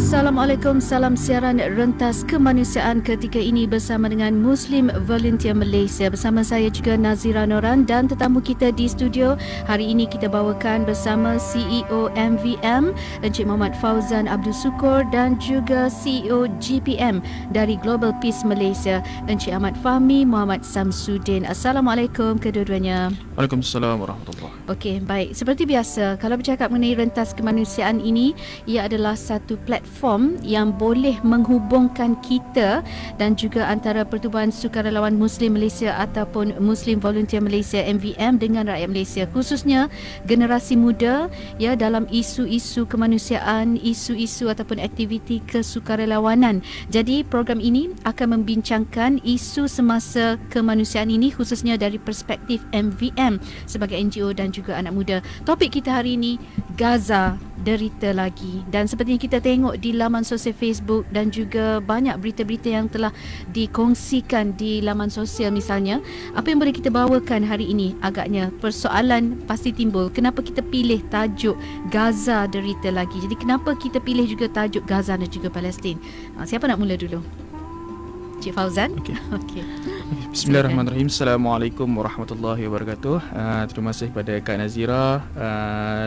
Assalamualaikum, salam siaran rentas kemanusiaan ketika ini bersama dengan Muslim Volunteer Malaysia. Bersama saya juga Nazira Noran dan tetamu kita di studio. Hari ini kita bawakan bersama CEO MVM Encik Muhammad Fauzan Abdul Sukur dan juga CEO GPM dari Global Peace Malaysia Encik Ahmad Fahmi Muhammad Samsudin. Assalamualaikum kedua-duanya. Waalaikumsalam warahmatullahi. Okey, baik. Seperti biasa, kalau bercakap mengenai rentas kemanusiaan ini, ia adalah satu platform yang boleh menghubungkan kita dan juga antara Pertubuhan Sukarelawan Muslim Malaysia ataupun Muslim Volunteer Malaysia MVM dengan rakyat Malaysia, khususnya generasi muda ya, dalam isu-isu kemanusiaan, isu-isu ataupun aktiviti kesukarelawanan. Jadi program ini akan membincangkan isu semasa kemanusiaan ini khususnya dari perspektif MVM sebagai NGO dan juga anak muda. Topik kita hari ini, Gaza derita lagi, dan seperti yang kita tengok di laman sosial Facebook dan juga banyak berita-berita yang telah dikongsikan di laman sosial misalnya, apa yang boleh kita bawakan hari ini? Agaknya persoalan pasti timbul, kenapa kita pilih tajuk Gaza derita lagi? Jadi kenapa kita pilih juga tajuk Gaza dan juga Palestin? Siapa nak mula dulu? Cik Fauzan? Okey. Okey. Bismillahirrahmanirrahim. Assalamualaikum warahmatullahi wabarakatuh. Terima kasih kepada Kak Nazira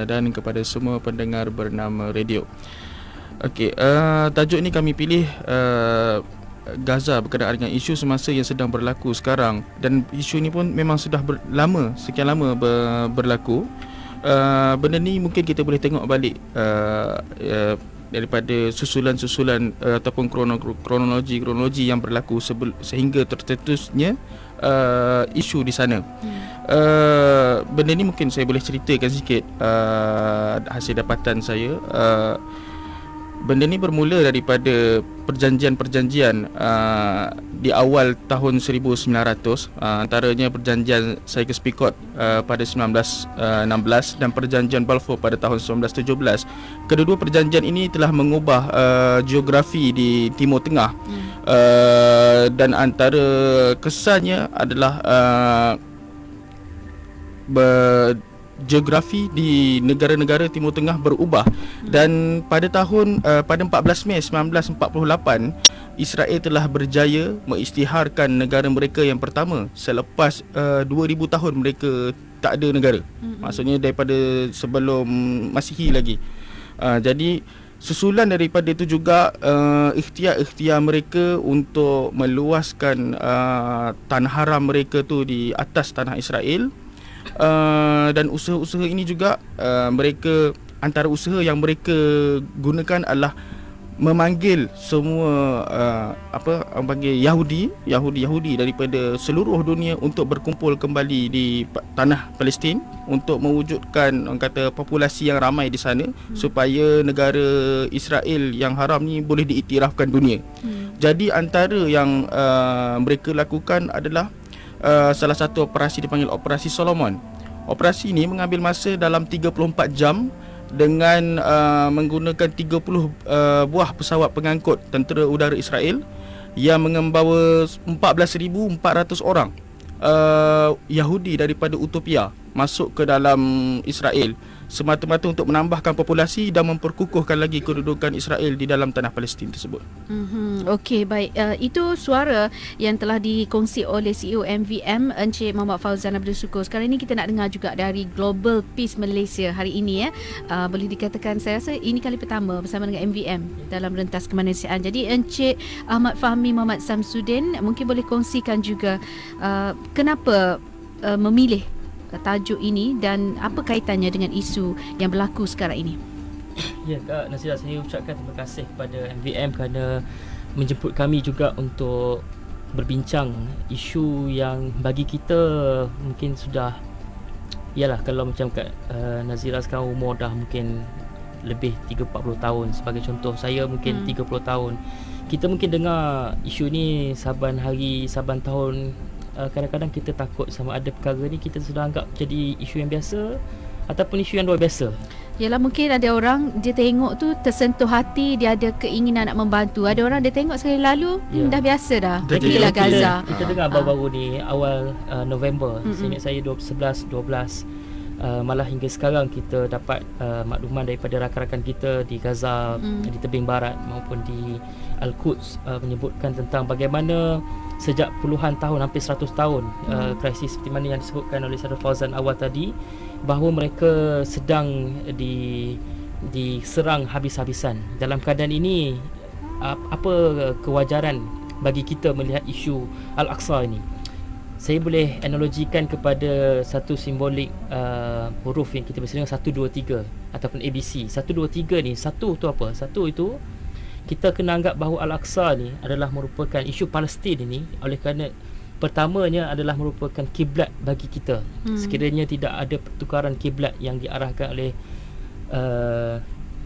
dan kepada semua pendengar bernama radio. Okey, tajuk ni kami pilih Gaza berkenaan dengan isu semasa yang sedang berlaku sekarang, dan isu ni pun memang sudah sekian lama berlaku. Benda ni mungkin kita boleh tengok balik daripada susulan-susulan ataupun kronologi yang berlaku sehingga tercetusnya isu di sana. Benda ni mungkin saya boleh ceritakan sikit hasil dapatan saya. Benda ni bermula daripada perjanjian-perjanjian di awal tahun 1900, antaranya perjanjian Sykes-Picot pada 1916 dan perjanjian Balfour pada tahun 1917. Kedua-dua perjanjian ini telah mengubah geografi di Timur Tengah, dan antara kesannya adalah geografi di negara-negara Timur Tengah berubah. Dan pada 14 Mei 1948, Israel telah berjaya mengisytiharkan negara mereka yang pertama selepas 2000 tahun mereka tak ada negara. Maksudnya daripada sebelum Masihi lagi. Jadi susulan daripada itu juga ikhtiar mereka untuk meluaskan tanah haram mereka tu di atas tanah Israel. Dan usaha-usaha ini juga antara usaha yang mereka gunakan adalah memanggil semua Yahudi daripada seluruh dunia untuk berkumpul kembali di tanah Palestin untuk mewujudkan populasi yang ramai di sana, supaya negara Israel yang haram ni boleh diiktirafkan dunia. Jadi antara yang mereka lakukan adalah salah satu operasi dipanggil Operasi Solomon. Operasi ini mengambil masa dalam 34 jam dengan menggunakan 30 buah pesawat pengangkut tentera udara Israel yang membawa 14,400 orang Yahudi daripada Utopia masuk ke dalam Israel, semata-mata untuk menambahkan populasi dan memperkukuhkan lagi kedudukan Israel di dalam tanah Palestin tersebut. Okey, baik. Itu suara yang telah dikongsi oleh CEO MVM Encik Muhammad Fauzan Abdul Sukur. Sekarang ini kita nak dengar juga dari Global Peace Malaysia hari ini. Boleh dikatakan saya rasa ini kali pertama bersama dengan MVM dalam rentas kemanusiaan. Jadi Encik Ahmad Fahmi Muhammad Samsudin, mungkin boleh kongsikan juga kenapa memilih tajuk ini dan apa kaitannya dengan isu yang berlaku sekarang ini. Ya, Kak Nazira, saya ucapkan terima kasih kepada MVM kerana menjemput kami juga untuk berbincang isu yang bagi kita mungkin sudah, yalah, kalau macam Kak Nazira sekarang umur dah mungkin lebih 30-40 tahun. Sebagai contoh, saya mungkin 30 tahun. Kita mungkin dengar isu ni saban hari, saban tahun. Kadang-kadang kita takut sama ada perkara ni kita sudah anggap jadi isu yang biasa ataupun isu yang luar biasa. Yalah, mungkin ada orang dia tengok tu tersentuh hati, dia ada keinginan nak membantu. Ada orang dia tengok sekali lalu dah biasa dah. Pergilah Gaza. Kita dengar baru-baru ni awal November, seingat saya 11, 12 malah hingga sekarang kita dapat makluman daripada rakan-rakan kita di Gaza, di tebing barat maupun di Al-Quds, menyebutkan tentang bagaimana sejak puluhan tahun, hampir 100 tahun krisis seperti mana yang disebutkan oleh Saudara Fauzan awal tadi, bahawa mereka sedang diserang habis-habisan. Dalam keadaan ini, apa kewajaran bagi kita melihat isu Al-Aqsa ini? Saya boleh analogikan kepada satu simbolik huruf yang kita biasa dengar 1, 2, 3 ataupun ABC. 1, 2, 3 ni, satu tu apa? Satu itu kita kena anggap bahawa Al-Aqsa ni adalah merupakan isu Palestin ini, oleh kerana pertamanya adalah merupakan kiblat bagi kita. Sekiranya tidak ada pertukaran kiblat yang diarahkan oleh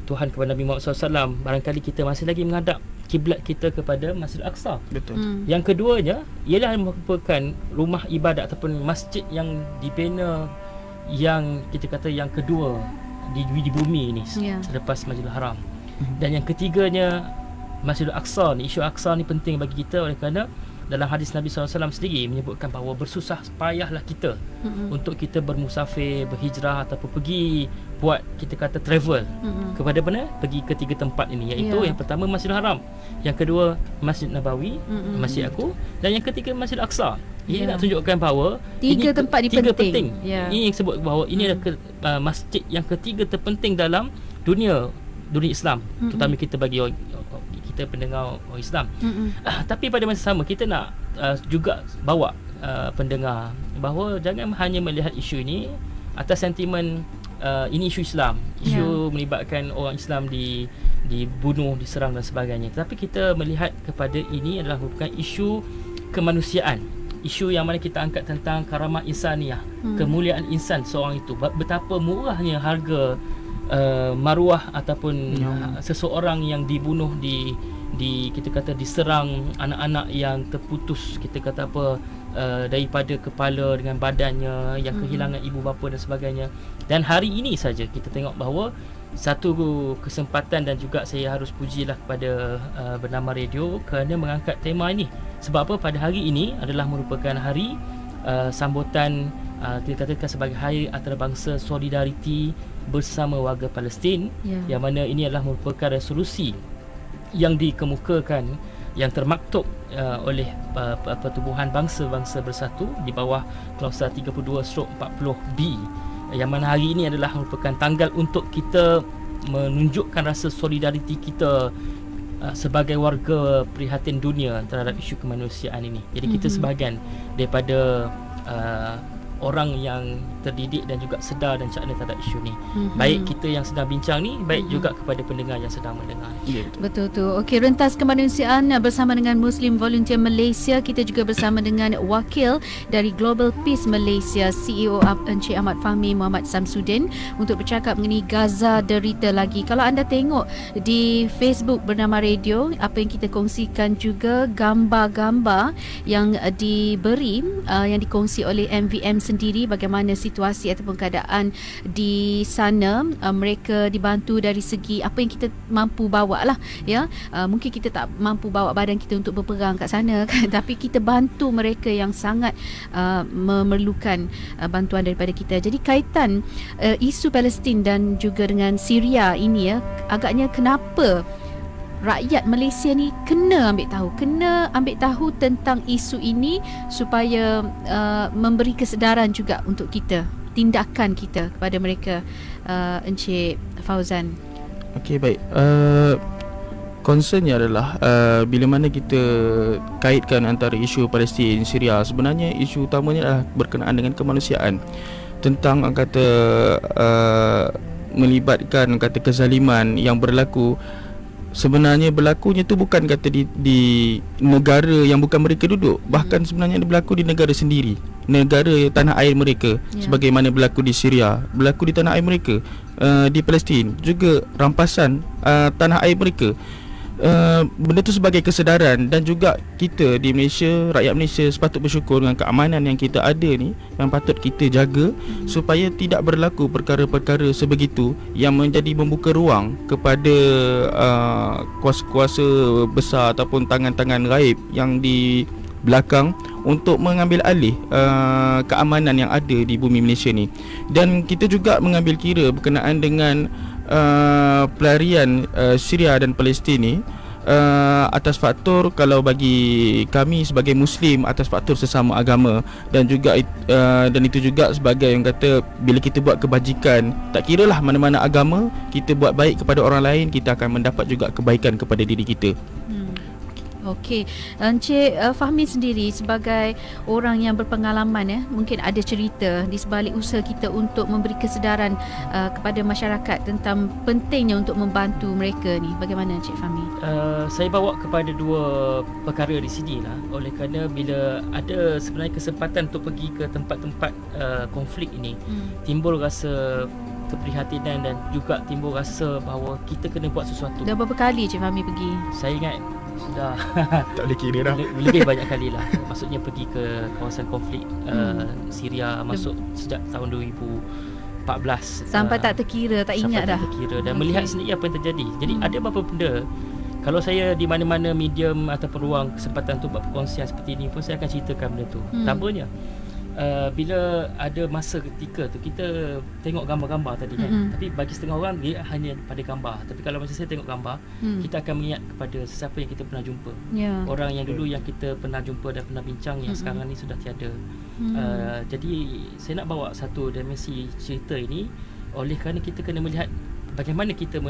Tuhan kepada Nabi Muhammad SAW, barangkali kita masih lagi menghadap kiblat kita kepada Masjid Al-Aqsa. Betul. Yang keduanya ialah merupakan rumah ibadat ataupun masjid yang dibina, yang kita kata yang kedua di bumi ini selepas Masjidil Haram. Dan yang ketiganya, Masjid Al-Aqsa ni, isu Al-Aqsa ni penting bagi kita oleh kerana dalam hadis Nabi SAW sendiri menyebutkan bahawa bersusah payahlah kita untuk kita bermusafir, berhijrah ataupun pergi buat, kita kata travel kepada mana? Pergi ke 3 tempat ini, iaitu yang pertama Masjidil Haram, yang kedua Masjid Nabawi, Masjid aku, dan yang ketiga Masjid Al-Aqsa. Ini nak tunjukkan bahawa tiga tempat ni penting. Ini yang sebut bahawa ini adalah masjid yang ketiga terpenting dalam dunia Islam, terutama kita bagi kita pendengar orang Islam. Tapi pada masa sama kita nak juga bawa pendengar bahawa jangan hanya melihat isu ini atas sentimen ini isu Islam, isu melibatkan orang Islam dibunuh, diserang dan sebagainya. Tapi kita melihat kepada ini adalah merupakan isu kemanusiaan, isu yang mana kita angkat tentang karamah insaniah, kemuliaan insan seorang itu, betapa murahnya harga maruah ataupun seseorang yang dibunuh, di kita kata diserang, anak-anak yang terputus, kita kata apa, daripada kepala dengan badannya, yang kehilangan ibu bapa dan sebagainya. Dan hari ini saja kita tengok bahawa satu kesempatan, dan juga saya harus pujilah kepada Bernama Radio kerana mengangkat tema ini. Sebab apa? Pada hari ini adalah merupakan hari sambutan, kita katakan sebagai hari antarabangsa solidariti bersama warga Palestin, yang mana ini adalah merupakan resolusi yang dikemukakan, yang termaktub oleh Pertubuhan Bangsa-Bangsa Bersatu di bawah klausa 32/40B, yang mana hari ini adalah merupakan tanggal untuk kita menunjukkan rasa solidariti kita sebagai warga prihatin dunia terhadap isu kemanusiaan ini. Jadi kita sebahagian daripada orang yang terdidik dan juga sedar dan cakna terhadap isu ni. Baik kita yang sedang bincang ni, baik juga kepada pendengar yang sedang mendengar. Betul tu. Okey, rentas kemanusiaan bersama dengan Muslim Volunteer Malaysia. Kita juga bersama dengan wakil dari Global Peace Malaysia, CEO Encik Ahmad Fahmi Muhammad Samsudin, untuk bercakap mengenai Gaza derita lagi. Kalau anda tengok di Facebook Bernama Radio, apa yang kita kongsikan juga gambar-gambar yang diberi, yang dikongsi oleh MVM sendiri, bagaimana situasi ataupun keadaan di sana. Mereka dibantu dari segi apa yang kita mampu bawa lah, ya. Mungkin kita tak mampu bawa badan kita untuk berperang kat sana kan, tapi kita bantu mereka yang sangat memerlukan bantuan daripada kita. Jadi kaitan isu Palestin dan juga dengan Syria ini, ya, agaknya kenapa rakyat Malaysia ni kena ambil tahu tentang isu ini supaya memberi kesedaran juga untuk kita, tindakan kita kepada mereka. Encik Fauzan. Okey, baik. Concernnya adalah bila mana kita kaitkan antara isu Palestin, Syria, sebenarnya isu utamanya adalah berkenaan dengan kemanusiaan, tentang kata melibatkan kata kezaliman yang berlaku. Sebenarnya berlakunya tu bukan kata di negara yang bukan mereka duduk, bahkan sebenarnya berlaku di negara sendiri, negara tanah air mereka, sebagaimana berlaku di Syria, berlaku di tanah air mereka, di Palestin juga rampasan tanah air mereka. Benda tu sebagai kesedaran, dan juga kita di Malaysia, rakyat Malaysia sepatut bersyukur dengan keamanan yang kita ada ni, yang patut kita jaga supaya tidak berlaku perkara-perkara sebegitu yang menjadi membuka ruang kepada kuasa-kuasa besar ataupun tangan-tangan gaib yang di belakang untuk mengambil alih keamanan yang ada di bumi Malaysia ni. Dan kita juga mengambil kira berkenaan dengan pelarian Syria dan Palestin ni, atas faktor, kalau bagi kami sebagai Muslim, atas faktor sesama agama, dan juga dan itu juga sebagai yang kata, bila kita buat kebajikan, tak kiralah mana-mana agama, kita buat baik kepada orang lain, kita akan mendapat juga kebaikan kepada diri kita. Okey, Encik Fahmi sendiri sebagai orang yang berpengalaman, mungkin ada cerita di sebalik usaha kita untuk memberi kesedaran kepada masyarakat tentang pentingnya untuk membantu mereka ni. Bagaimana Encik Fahmi? Saya bawa kepada dua perkara di sini lah. Oleh kerana bila ada sebenarnya kesempatan untuk pergi ke tempat-tempat konflik ini, timbul rasa keprihatinan dan juga timbul rasa bahawa kita kena buat sesuatu. Dah berapa kali Encik Fahmi pergi? Saya ingat sudah Tak boleh kira dah. lebih banyak kali lah. Maksudnya pergi ke kawasan konflik Syria, masuk sejak tahun 2014. Sampai tak terkira, tak ingat dah. Tak terkira dan melihat sendiri apa yang terjadi. Jadi ada beberapa benda, kalau saya di mana-mana medium ataupun ruang kesempatan untuk buat perkongsian seperti ini pun, saya akan ceritakan benda tu. Tambahnya bila ada masa ketika tu kita tengok gambar-gambar tadi kan, tapi bagi setengah orang dia hanya pada gambar, tapi kalau macam saya tengok gambar, kita akan mengingat kepada sesiapa yang kita pernah jumpa, orang yang dulu yang kita pernah jumpa dan pernah bincang, yang sekarang ni sudah tiada. Jadi saya nak bawa satu dimensi cerita ini, oleh kerana kita kena melihat bagaimana kita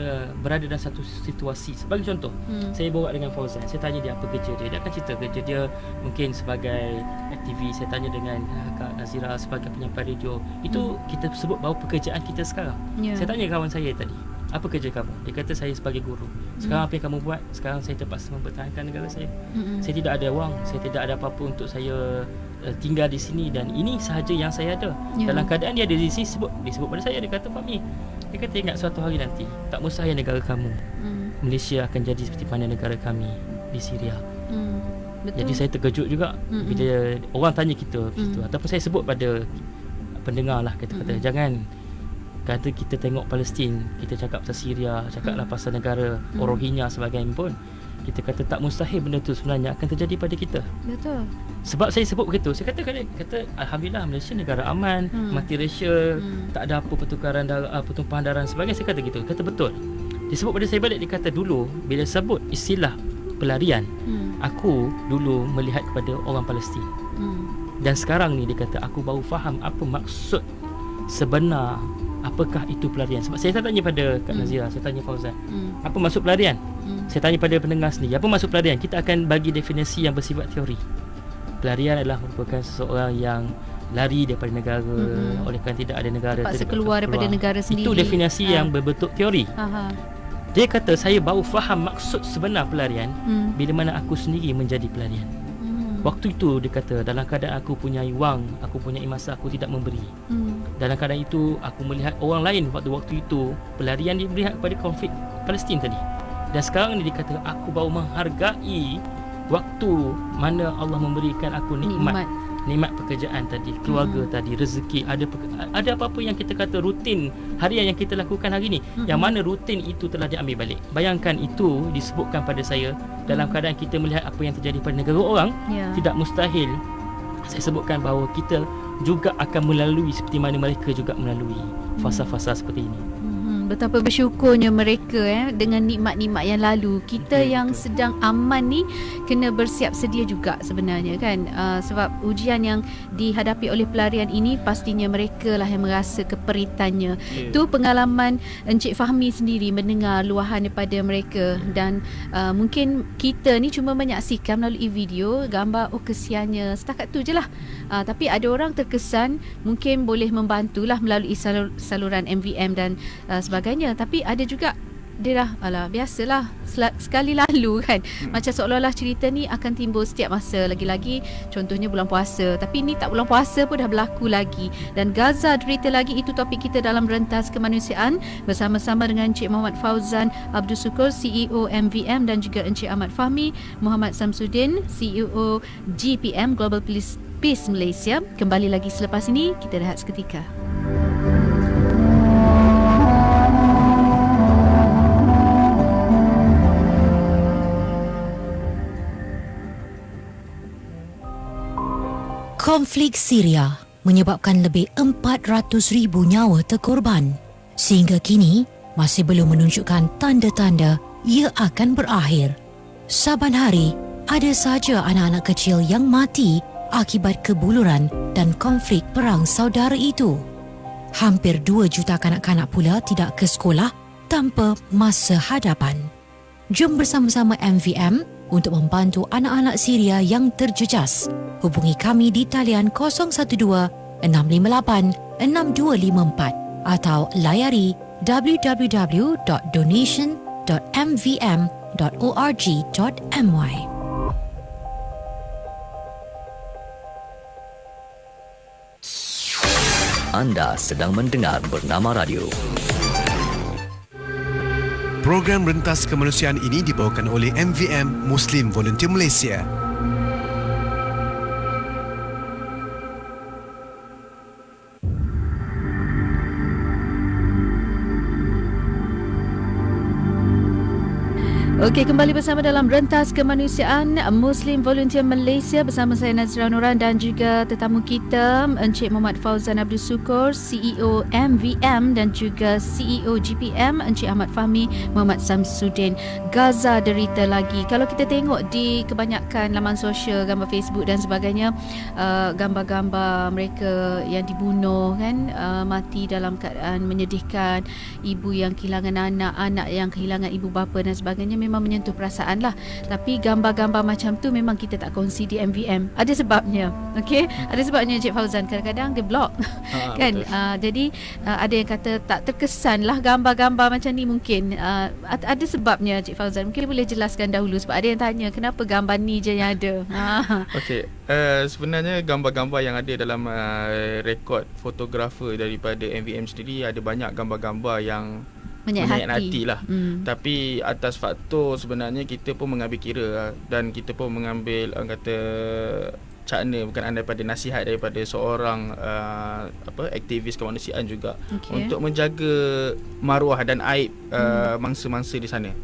berada dalam satu situasi. Sebagai contoh, saya bawa dengan Fauzan, saya tanya dia apa kerja dia. Dia akan cerita kerja dia mungkin sebagai aktivis. Saya tanya dengan Kak Nazira sebagai penyampai radio. Itu kita sebut bahawa pekerjaan kita sekarang. Saya tanya kawan saya tadi, apa kerja kamu? Dia kata saya sebagai guru. Sekarang apa yang kamu buat? Sekarang saya terpaksa mempertahankan negara saya. Saya tidak ada wang, saya tidak ada apa-apa untuk saya tinggal di sini, dan ini sahaja yang saya ada. Dalam keadaan dia ada di sini, disebut pada saya, dia kata, Fahmi, dia kata ingat suatu hari nanti tak mustahil negara kamu Malaysia akan jadi seperti mana negara kami di Syria. Betul. Jadi saya terkejut juga bila orang tanya kita begitu, ataupun saya sebut pada pendengar lah, kata jangan kata kita tengok Palestin, kita cakap pasal Syria, cakaplah pasal negara Rohingya sebagainya pun, kita kata tak mustahil benda tu sebenarnya akan terjadi pada kita. Betul. Sebab saya sebut begitu, saya kata alhamdulillah Malaysia negara aman, multiracial, tak ada apa pertukaran darah, pertumpahan darah dan sebagainya. Saya kata gitu. Kata betul. Dia sebut pada saya balik, dia kata dulu bila sebut istilah pelarian, aku dulu melihat kepada orang Palestin. Dan sekarang ni dia kata aku baru faham apa maksud sebenar, apakah itu pelarian. Sebab saya tanya pada Kak Nazira, saya tanya Fauzan, apa maksud pelarian? Saya tanya pada pendengar sendiri, apa maksud pelarian? Kita akan bagi definisi yang bersifat teori. Pelarian adalah merupakan seseorang yang lari daripada negara, oleh kerana tidak ada negara, terpaksa keluar daripada negara sendiri. Itu definisi yang berbentuk teori. Dia kata saya baru faham maksud sebenar pelarian bila mana aku sendiri menjadi pelarian. Waktu itu dia kata dalam keadaan aku punya wang, aku punya masa, aku tidak memberi. Dalam keadaan itu aku melihat orang lain waktu itu pelarian dia melihat kepada konflik Palestin tadi. Dan sekarang ni dia kata aku baru menghargai waktu mana Allah memberikan aku nikmat pekerjaan tadi, keluarga tadi, rezeki, ada apa-apa yang kita kata rutin harian yang kita lakukan hari ni, yang mana rutin itu telah diambil balik. Bayangkan itu disebutkan pada saya dalam keadaan kita melihat apa yang terjadi pada negara orang. Tidak mustahil saya sebutkan bahawa kita juga akan melalui seperti mana mereka juga melalui fasa-fasa seperti ini. Betapa bersyukurnya mereka dengan nikmat-nikmat yang lalu. Kita yang sedang aman ni kena bersiap sedia juga sebenarnya kan. Sebab ujian yang dihadapi oleh pelarian ini pastinya mereka lah yang merasa keperitannya. Itu pengalaman Encik Fahmi sendiri mendengar luahan daripada mereka, dan mungkin kita ni cuma menyaksikan melalui video, gambar, kesiannya setakat tu je lah. Tapi ada orang terkesan mungkin boleh membantulah melalui saluran MVM dan sebagainya. Tapi ada juga dia dah biasalah sekali lalu kan. Macam seolah-olah cerita ni akan timbul setiap masa. Lagi-lagi contohnya bulan puasa, tapi ni tak bulan puasa pun dah berlaku lagi. Dan Gaza derita lagi. Itu topik kita dalam Rentas Kemanusiaan bersama-sama dengan Encik Muhammad Fauzan Abdul Sukur, CEO MVM, dan juga Encik Ahmad Fahmi Muhammad Samsudin, CEO GPM Global Peace Malaysia. Kembali lagi selepas ini, kita rehat seketika. Konflik Syria menyebabkan lebih 400,000 nyawa terkorban. Sehingga kini, masih belum menunjukkan tanda-tanda ia akan berakhir. Saban hari, ada saja anak-anak kecil yang mati akibat kebuluran dan konflik perang saudara itu. Hampir 2 juta kanak-kanak pula tidak ke sekolah tanpa masa hadapan. Jom bersama-sama MVM untuk membantu anak-anak Syria yang terjejas. Hubungi kami di talian 012-658-6254 atau layari www.donation.mvm.org.my. Anda sedang mendengar Bernama Radio. Program Rentas Kemanusiaan ini dibawakan oleh MVM Muslim Volunteer Malaysia. Okey, kembali bersama dalam Rentas Kemanusiaan Muslim Volunteer Malaysia bersama saya Nazira Nuran dan juga tetamu kita Encik Muhammad Fauzan Abdul Sukur, CEO MVM dan juga CEO GPM Encik Ahmad Fahmi Muhammad Samsudin. Gaza derita lagi. Kalau kita tengok di kebanyakan laman sosial, gambar Facebook dan sebagainya, gambar-gambar mereka yang dibunuh kan, mati dalam keadaan menyedihkan, ibu yang kehilangan anak, anak yang kehilangan ibu bapa dan sebagainya, memang menyentuh perasaan lah. Tapi gambar-gambar macam tu memang kita tak kongsi di MVM. Ada sebabnya. Okey, ada sebabnya Encik Fauzan. Kadang-kadang dia block kan. Jadi ada yang kata tak terkesan lah gambar-gambar macam ni mungkin. Ada sebabnya Encik Fauzan. Mungkin boleh jelaskan dahulu sebab ada yang tanya kenapa gambar ni je yang ada. Okey, sebenarnya gambar-gambar yang ada dalam rekod fotografer daripada MVM sendiri, ada banyak gambar-gambar yang menyayat hati lah. Tapi atas faktor sebenarnya kita pun mengambil kira dan kita pun mengambil kata cakna berkenaan daripada nasihat daripada seorang aktivis kemanusiaan juga, untuk menjaga maruah dan aib mangsa-mangsa di sana.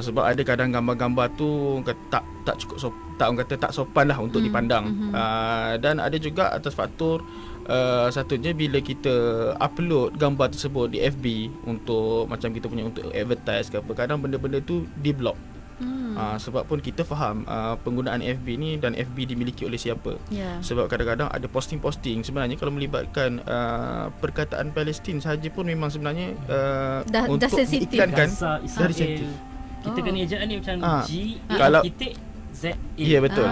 Sebab ada kadang gambar-gambar tu tak cukup tak sopan lah untuk dipandang. Dan ada juga atas faktor satunya bila kita upload gambar tersebut di FB untuk macam kita punya untuk advertise ke apa, kadang benda-benda tu di block. Sebab pun kita faham penggunaan FB ni dan FB dimiliki oleh siapa. Sebab kadang-kadang ada posting-posting sebenarnya kalau melibatkan perkataan Palestin sahaja pun memang sebenarnya untuk diiklankan dah sensitif. Kita kena ejaan ni macam G kalau titik Z. Ya, betul.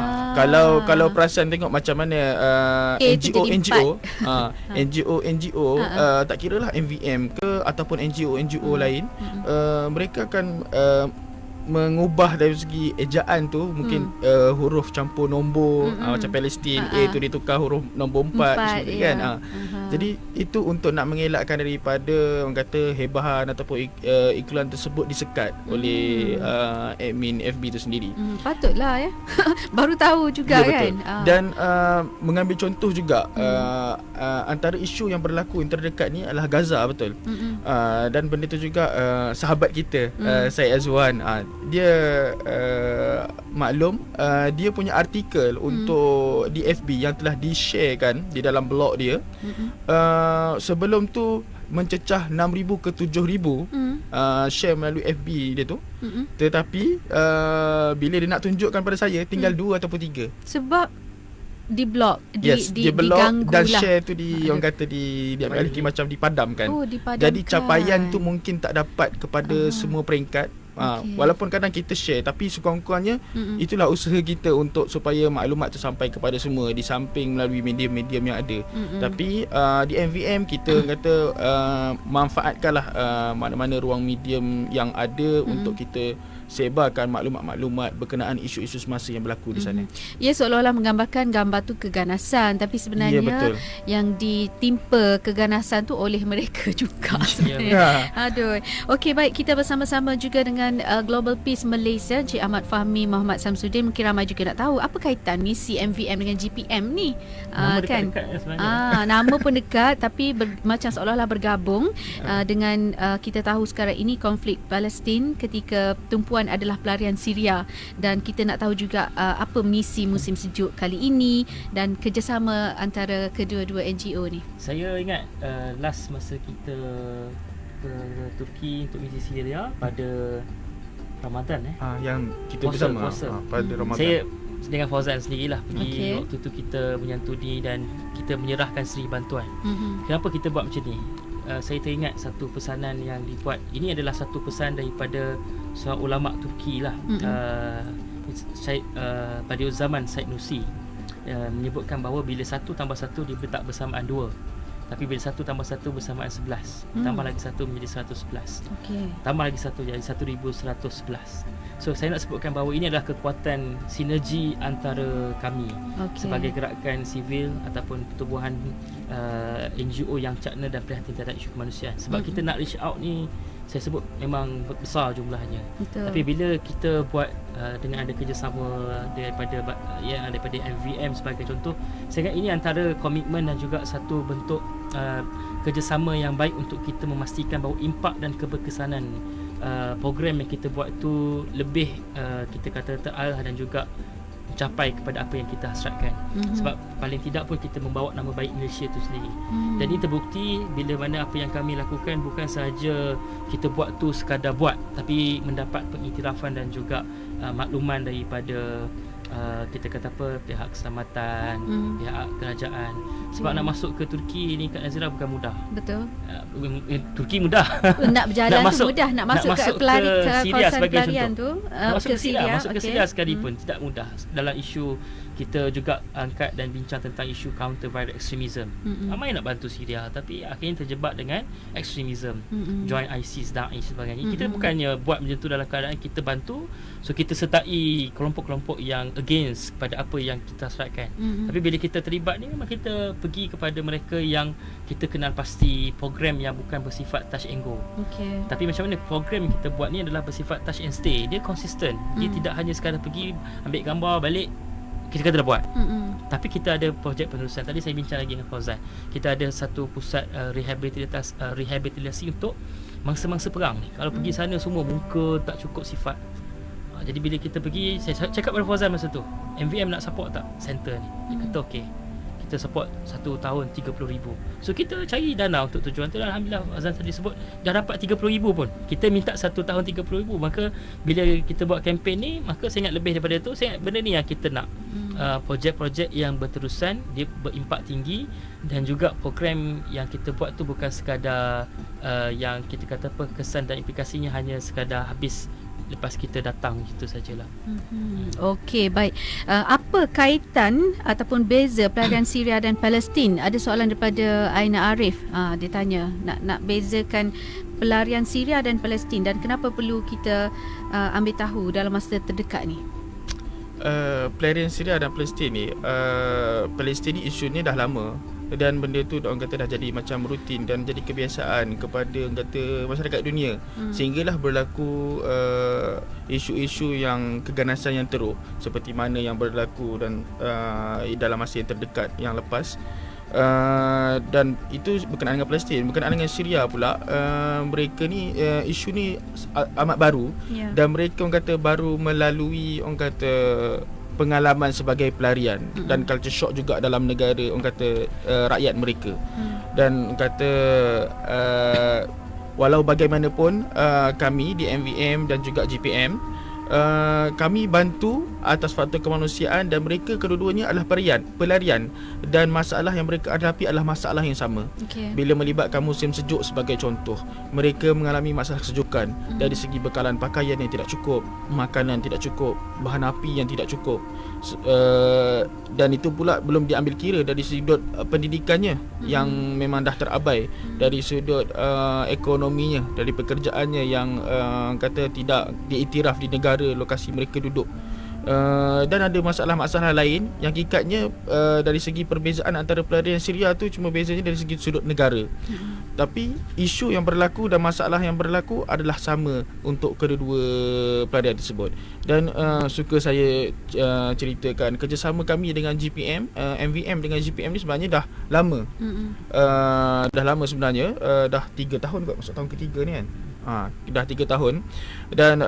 Kalau perasan tengok macam mana NGO tak kiralah MVM ke ataupun NGO lain, mereka akan mengubah dari segi ejaan tu mungkin huruf campur nombor, macam Palestin A tu ditukar huruf nombor 4 kan. Jadi itu untuk nak mengelakkan daripada orang kata hebahan ataupun iklan tersebut disekat oleh admin FB tu sendiri. Patutlah ya. Baru tahu juga kan. Dan mengambil contoh juga antara isu yang berlaku yang terdekat ni adalah Gaza, betul. Dan benda tu juga sahabat kita Syed Azwan, dia maklum dia punya artikel untuk di FB yang telah di-sharekan di dalam blog dia. Sebelum tu mencecah 6,000 ke 7,000 share melalui FB dia tu. Tetapi bila dia nak tunjukkan pada saya, tinggal 2 ataupun 3. Sebab di blog, dia blog dan lah. share tu orang kata diambil alih macam dipadamkan. Dipadamkan. Jadi capaian tu mungkin tak dapat kepada semua peringkat. Walaupun kadang kita share, tapi sekurang-kurangnya itulah usaha kita untuk supaya maklumat tu sampai kepada semua, di samping melalui medium-medium yang ada. Tapi di MVM kita kata manfaatkanlah mana-mana ruang medium yang ada untuk kita sebarkan maklumat-maklumat berkenaan isu-isu semasa yang berlaku di sana. Ya, seolah-olah menggambarkan gambar tu keganasan, tapi sebenarnya yang ditimpa keganasan tu oleh mereka juga sebenarnya. Aduh. Okey, baik, kita bersama-sama juga dengan Global Peace Malaysia, Encik Ahmad Fahmi Muhammad Samsudin. Mungkin ramai juga nak tahu apa kaitan misi MVM dengan GPM ni. Nama kan dekat-dekat sebenarnya. Nama pun dekat tapi macam seolah-olah bergabung dengan kita tahu sekarang ini konflik Palestin ketika tumpuan perempuan adalah pelarian Syria, dan kita nak tahu juga apa misi musim sejuk kali ini dan kerjasama antara kedua-dua NGO ni. Saya ingat last masa kita ke Turki untuk misi Syria pada Ramadan Yang kita bersama pada Ramadan. Saya dengan Fauzan sendirilah pergi. Okey. Waktu tu kita menyantuni dan kita menyerahkan seri bantuan. Kenapa kita buat macam ni? Saya teringat satu pesanan yang dibuat. Ini adalah satu pesan daripada seorang ulama Turki lah. Pada zaman Said Nursi menyebutkan bahawa bila 1 tambah 1 dia tak bersamaan 2. Tapi bila 1 tambah 1 bersamaan 11. Tambah lagi 1 menjadi 111. Tambah lagi 1 jadi 1111. So saya nak sebutkan bahawa ini adalah kekuatan sinergi antara kami sebagai gerakan sivil ataupun pertubuhan NGO yang cakna dan prihatin terhadap isu kemanusiaan. Sebab kita nak reach out ni, saya sebut memang besar jumlahnya. Betul. Tapi bila kita buat dengan ada kerjasama daripada MVM sebagai contoh, saya ingat ini antara komitmen dan juga satu bentuk kerjasama yang baik untuk kita memastikan bahawa impak dan keberkesanan program yang kita buat tu lebih kita kata terarah dan juga mencapai kepada apa yang kita hasratkan. Sebab paling tidak pun kita membawa nama baik Malaysia tu sendiri. Dan ini terbukti bila mana apa yang kami lakukan bukan sahaja kita buat tu sekadar buat, tapi mendapat pengiktirafan dan juga makluman daripada kita kata apa, pihak keselamatan, pihak kerajaan. Sebab nak masuk ke Turki ni Kak Nazira bukan mudah. Betul. Turki mudah. Nak berjalan nak masuk, tu mudah, nak masuk ke Syria kawasan pelarian tu, masuk ke Syria, okey. Syria sekalipun tidak mudah. Dalam isu kita juga angkat dan bincang tentang isu counter violent extremism. Ramai nak bantu Syria tapi akhirnya terjebak dengan extremism. Join ISIS, Daesh sebagainya. Kita bukannya buat macam tu dalam keadaan kita bantu, so kita sertai kelompok-kelompok yang against kepada apa yang kita hasratkan. Tapi bila kita terlibat ni memang kita pergi kepada mereka yang kita kenal pasti program yang bukan bersifat touch and go. Tapi macam mana program yang kita buat ni adalah bersifat touch and stay. Dia konsisten. Dia tidak hanya sekadar pergi ambil gambar balik kita kata dah buat. Tapi kita ada projek penerusan. Tadi saya bincang lagi dengan Fauzan. Kita ada satu pusat rehabilitasi untuk mangsa-mangsa perang ni. Kalau pergi sana semua muka tak cukup sifat. Jadi bila kita pergi, saya cakap pada Fauzan masa tu, MVM nak support tak center ni? Dia kata okey. Kita support 1 tahun 30,000. So kita cari dana untuk tujuan tu. Alhamdulillah Azan tadi sebut dah dapat 30,000 pun. Kita minta 1 tahun 30,000. Maka bila kita buat kempen ni, maka saya ingat lebih daripada tu. Saya ingat benda ni yang kita nak. Projek-projek yang berterusan, dia berimpak tinggi, dan juga program yang kita buat tu bukan sekadar yang kita kata apa, kesan dan implikasinya hanya sekadar habis lepas kita datang, itu sajalah. Okey, baik. Apa kaitan ataupun beza pelarian Syria dan Palestin? Ada soalan daripada Aina Arif. Dia tanya nak bezakan pelarian Syria dan Palestin dan kenapa perlu kita ambil tahu dalam masa terdekat ni? Pelarian Syria dan Palestin ni, Palestin ni isu ni dah lama. Dan benda tu orang kata dah jadi macam rutin dan jadi kebiasaan kepada orang kata masyarakat dunia. Sehinggalah berlaku isu-isu yang keganasan yang teruk seperti mana yang berlaku dan dalam masa yang terdekat yang lepas. Dan itu berkenaan dengan Palestin, berkenaan dengan Syria pula. Mereka ni isu ni amat baru, dan mereka orang kata baru melalui orang kata pengalaman sebagai pelarian dan culture shock juga dalam negara orang kata rakyat mereka. Dan orang kata walau bagaimanapun kami di MVM dan juga GPM kami bantu atas faktor kemanusiaan, dan mereka kedua-duanya adalah pelarian, dan masalah yang mereka hadapi adalah masalah yang sama. Bila melibatkan musim sejuk sebagai contoh, mereka mengalami masalah kesejukan dari segi bekalan pakaian yang tidak cukup, makanan tidak cukup, bahan api yang tidak cukup, dan itu pula belum diambil kira dari sudut pendidikannya yang memang dah terabai, dari sudut ekonominya, dari pekerjaannya yang kata tidak diiktiraf di negara lokasi mereka duduk. Dan ada masalah-masalah lain yang hakikatnya dari segi perbezaan antara pelarian Syria tu cuma bezanya dari segi sudut negara. Tapi isu yang berlaku dan masalah yang berlaku adalah sama untuk kedua-dua pelarian tersebut. Dan suka saya ceritakan kerjasama kami dengan GPM, MVM dengan GPM ni sebenarnya dah lama. Dah lama sebenarnya, dah 3 tahun kot, masuk tahun ketiga ni kan. Dah 3 tahun. Dan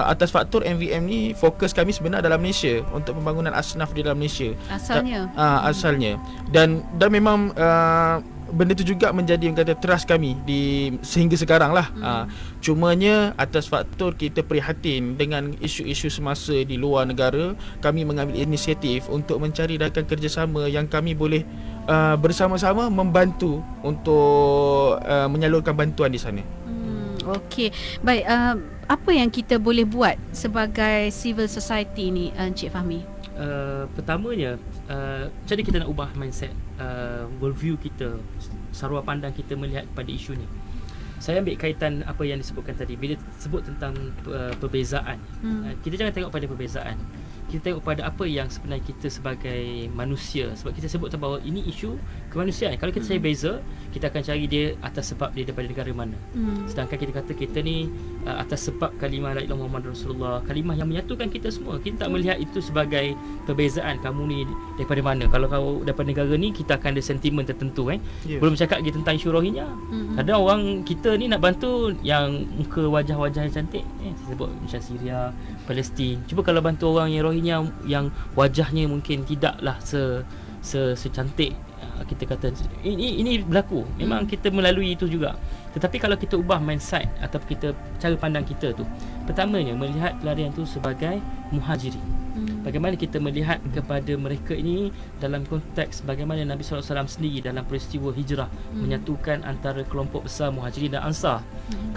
atas faktor MVM ni, fokus kami sebenarnya dalam Malaysia untuk pembangunan asnaf di dalam Malaysia. Asalnya. Asalnya. Dan memang benda tu juga menjadi yang kata trust kami sehingga sekarang lah. Cumanya atas faktor kita prihatin dengan isu-isu semasa di luar negara, kami mengambil inisiatif untuk mencari rakan kerjasama yang kami boleh bersama-sama membantu untuk menyalurkan bantuan di sana. Okey. Baik, apa yang kita boleh buat sebagai civil society ni, Encik Fahmi? Pertamanya, macam mana kita nak ubah mindset, worldview kita, sarua pandang kita melihat pada isu ni. Saya ambil kaitan apa yang disebutkan tadi. Bila sebut tentang perbezaan, kita jangan tengok pada perbezaan, kita tengok pada apa yang sebenarnya kita sebagai manusia. Sebab kita sebut bahawa ini isu kemanusiaan. Kalau kita cari beza, kita akan cari dia atas sebab dia daripada negara mana. Sedangkan kita kata kita ni atas sebab kalimah la ilaha illallah Muhammad Rasulullah, kalimah yang menyatukan kita semua. Kita tak melihat itu sebagai perbezaan, kamu ni daripada mana. Kalau kau daripada negara ni, kita akan ada sentimen tertentu. Belum cakap lagi tentang isu Rohingya. Kadang orang kita ni nak bantu yang muka wajah-wajah yang cantik, saya sebut macam Syria, Palestin. Cuba kalau bantu orang yang Rohingya yang wajahnya mungkin tidaklah secantik, kita kata ini berlaku. Memang kita melalui itu juga. Tetapi kalau kita ubah mindset atau kita cara pandang kita tu, pertamanya melihat pelarian tu sebagai muhajirin. Bagaimana kita melihat kepada mereka ini dalam konteks bagaimana Nabi SAW sendiri dalam peristiwa hijrah menyatukan antara kelompok besar muhajirin dan ansar.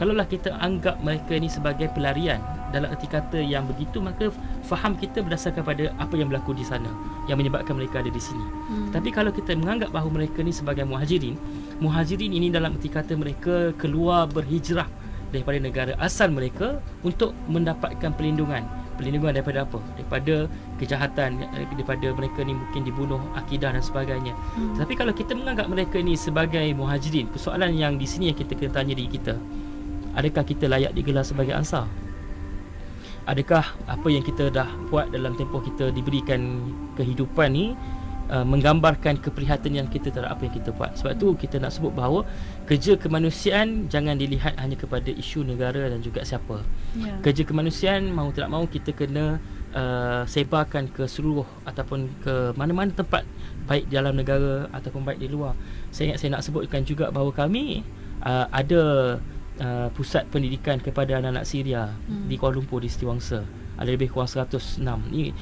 Kalaulah kita anggap mereka ini sebagai pelarian dalam erti kata yang begitu, maka faham kita berdasarkan pada apa yang berlaku di sana yang menyebabkan mereka ada di sini. Tapi kalau kita menganggap bahawa mereka ini sebagai muhajirin ini dalam erti kata mereka keluar berhijrah daripada negara asal mereka untuk mendapatkan perlindungan daripada apa? Daripada kejahatan, daripada mereka ni mungkin dibunuh, akidah dan sebagainya. Tapi kalau kita menganggap mereka ni sebagai muhajirin, persoalan yang di sini yang kita kena tanya diri kita, adakah kita layak digelar sebagai ansar? Adakah apa yang kita dah buat dalam tempoh kita diberikan kehidupan ni menggambarkan keprihatinan kita terhadap apa yang kita buat? Sebab tu kita nak sebut bahawa kerja kemanusiaan jangan dilihat hanya kepada isu negara dan juga siapa. Kerja kemanusiaan mahu tidak mahu kita kena sebarkan ke seluruh ataupun ke mana-mana tempat, baik di dalam negara ataupun baik di luar. Saya nak sebutkan juga bahawa kami ada pusat pendidikan kepada anak-anak Syria di Kuala Lumpur, di Setiawangsa. Ada lebih kurang 106. Ini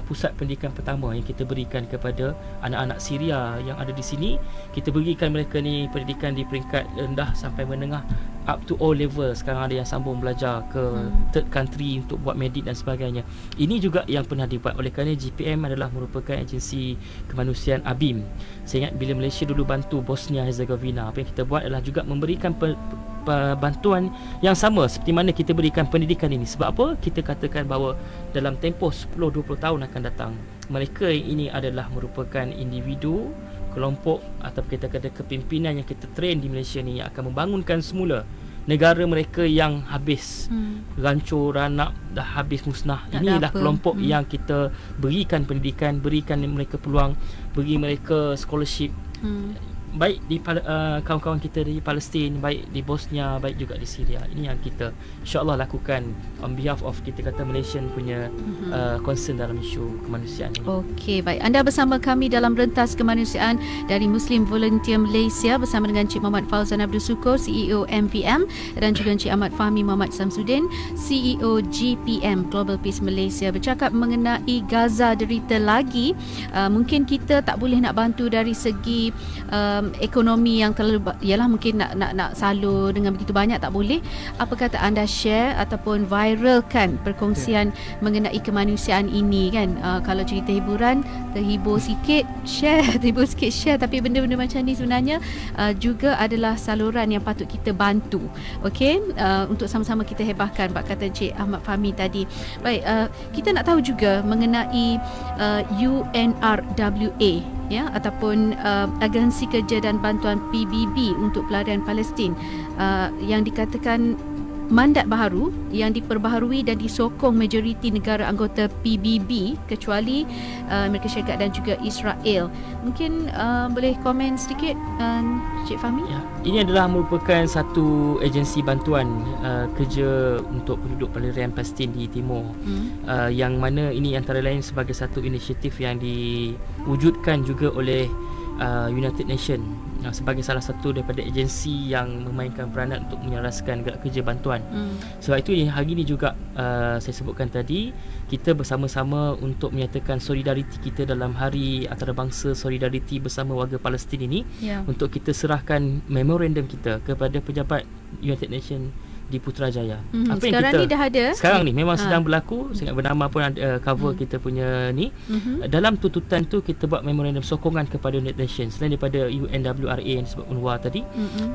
pusat pendidikan pertama yang kita berikan kepada anak-anak Syria yang ada di sini. Kita berikan mereka ni pendidikan di peringkat rendah sampai menengah, up to O level. Sekarang ada yang sambung belajar ke third country untuk buat medik dan sebagainya. Ini juga yang pernah dibuat. Oleh kerana GPM adalah merupakan agensi kemanusiaan ABIM. Saya ingat bila Malaysia dulu bantu Bosnia Herzegovina, apa yang kita buat adalah juga memberikan bantuan yang sama seperti mana kita berikan pendidikan ini. Sebab apa? Kita katakan bahawa dalam tempoh 10-20 tahun akan datang, mereka ini adalah merupakan individu, kelompok atau kita kata kepimpinan yang kita train di Malaysia ni yang akan membangunkan semula negara mereka yang habis rancur ranak, dah habis musnah. Inilah kelompok yang kita berikan pendidikan, berikan mereka peluang, beri mereka scholarship, baik di kawan-kawan kita di Palestin, baik di Bosnia, baik juga di Syria. Ini yang kita insya-Allah lakukan on behalf of kita kata Malaysian punya concern dalam isu kemanusiaan ini. Okey, baik. Anda bersama kami dalam Rentas Kemanusiaan dari Muslim Volunteer Malaysia bersama dengan Encik Muhammad Fauzan Abdul Sukur, CEO MVM, dan juga Encik Ahmad Fahmi Muhammad Samsudin, CEO GPM Global Peace Malaysia, bercakap mengenai Gaza derita lagi. Mungkin kita tak boleh nak bantu dari segi ekonomi yang terlalu, ialah mungkin nak salur dengan begitu banyak tak boleh. Apa kata anda share ataupun viralkan perkongsian mengenai kemanusiaan ini kan? Kalau cerita hiburan, terhibur sikit share, terhibur sikit share, tapi benda-benda macam ni sebenarnya juga adalah saluran yang patut kita bantu. Okey, untuk sama-sama kita hebahkan, Pak kata Encik Ahmad Fahmi tadi. Baik, kita nak tahu juga mengenai UNRWA, ya, ataupun Agensi Kerja dan Bantuan PBB untuk Pelarian Palestin, yang dikatakan mandat baharu yang diperbaharui dan disokong majoriti negara anggota PBB kecuali Amerika Syarikat dan juga Israel. Mungkin boleh komen sedikit Cik Fahmi? Ya, ini adalah merupakan satu agensi bantuan kerja untuk penduduk Palestin di Timur, yang mana ini antara lain sebagai satu inisiatif yang diwujudkan juga oleh United Nations sebagai salah satu daripada agensi yang memainkan peranan untuk menyelaraskan gerak kerja bantuan. Sebab itu hari ini juga saya sebutkan tadi, kita bersama-sama untuk menyatakan solidariti kita dalam hari antarabangsa solidariti bersama warga Palestin ini, untuk kita serahkan memorandum kita kepada pejabat United Nations di Putrajaya. Apa yang sekarang kita ni dah ada. Sekarang ni memang sedang berlaku. Saya ingat bernama pun ada cover kita punya ni. Dalam tuntutan tu kita buat memorandum sokongan kepada United Nations selain daripada UNWRA yang disebut UNWA tadi.